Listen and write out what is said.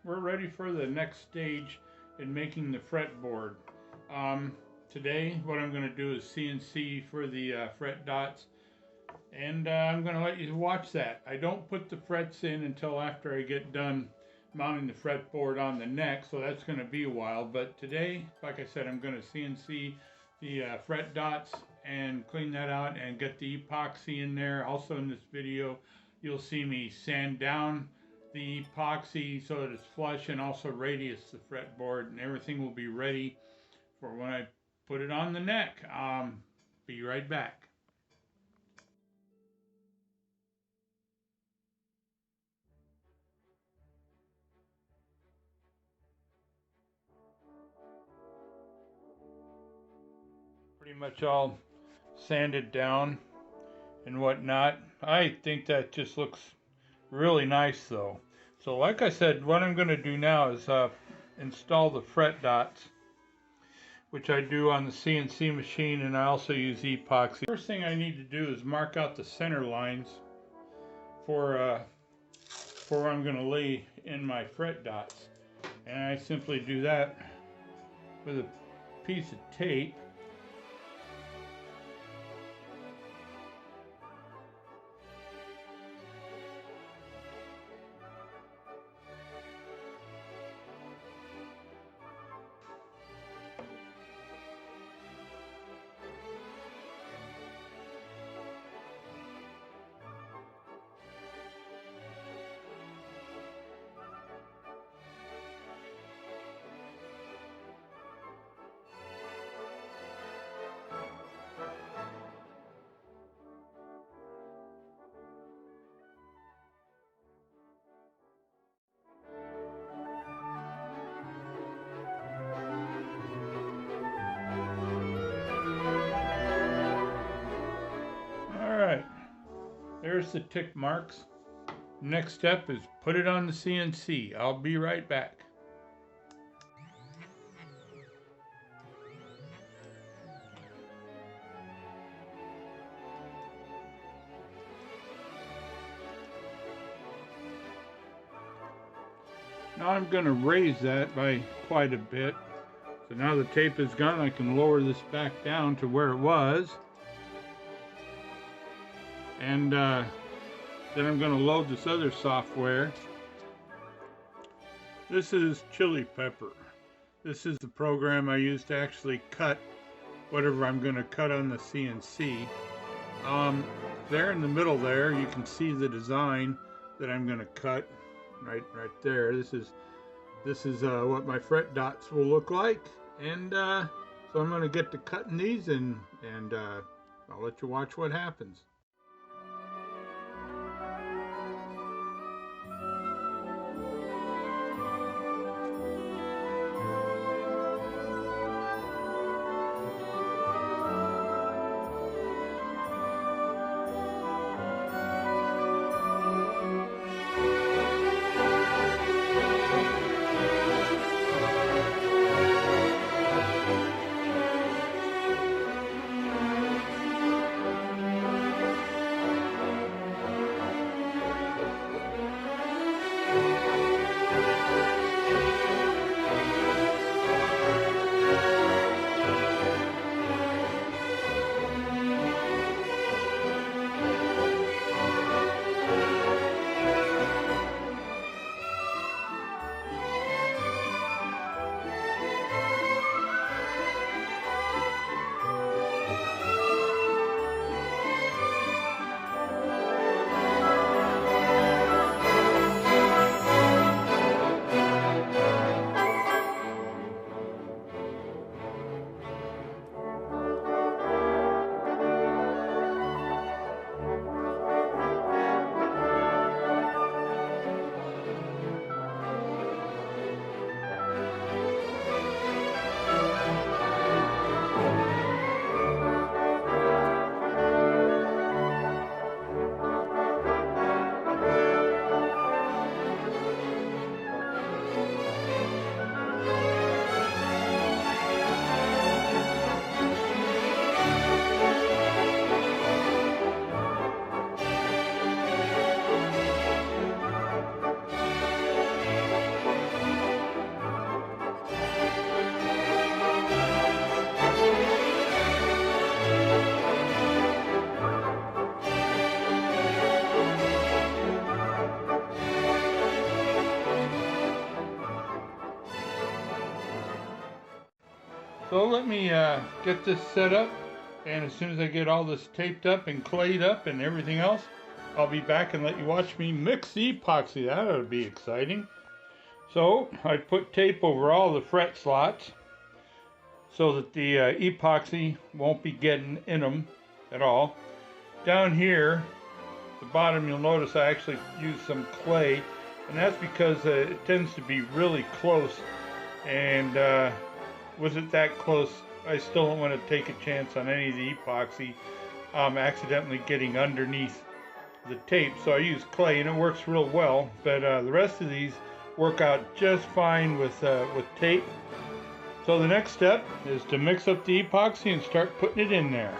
we're ready for the next stage in making the fretboard. Today what I'm going to do is CNC for the Fretdots, and I'm going to let you watch that. I don't put the frets in until after I get done mounting the fretboard on the neck, so that's going to be a while. But today, like I said, I'm going to CNC the Fretdots and clean that out and get the epoxy in there. Also in this video you'll see me sand down the epoxy so that it's flush, and also radius the fretboard, and everything will be ready for when I put it on the neck. Be right back. Pretty much all sanded down and whatnot. I think that just looks really nice though. So like I said, what I'm going to do now is install the Fretdots, which I do on the CNC machine, and I also use epoxy. First thing I need to do is mark out the center lines for where I'm going to lay in my Fretdots. And I simply do that with a piece of tape. Alright, there's the tick marks. Next step is put it on the CNC. I'll be right back. Now I'm going to raise that by quite a bit. So now the tape is gone, I can lower this back down to where it was. And then I'm going to load this other software. This is Chili Pepper. This is the program I use to actually cut whatever I'm going to cut on the CNC. There in the middle there, you can see the design that I'm going to cut right there. This is what my Fretdots will look like, and so I'm going to get to cutting these, and I'll let you watch what happens. So let me get this set up, and as soon as I get all this taped up and clayed up and everything else, I'll be back and let you watch me mix the epoxy. That ought to be exciting. So I put tape over all the fret slots so that the epoxy won't be getting in them at all. Down here, the bottom, you'll notice I actually used some clay, and that's because it tends to be really close, and with it that close, I still don't want to take a chance on any of the epoxy accidentally getting underneath the tape. So I use clay, and it works real well, but the rest of these work out just fine with tape. So the next step is to mix up the epoxy and start putting it in there.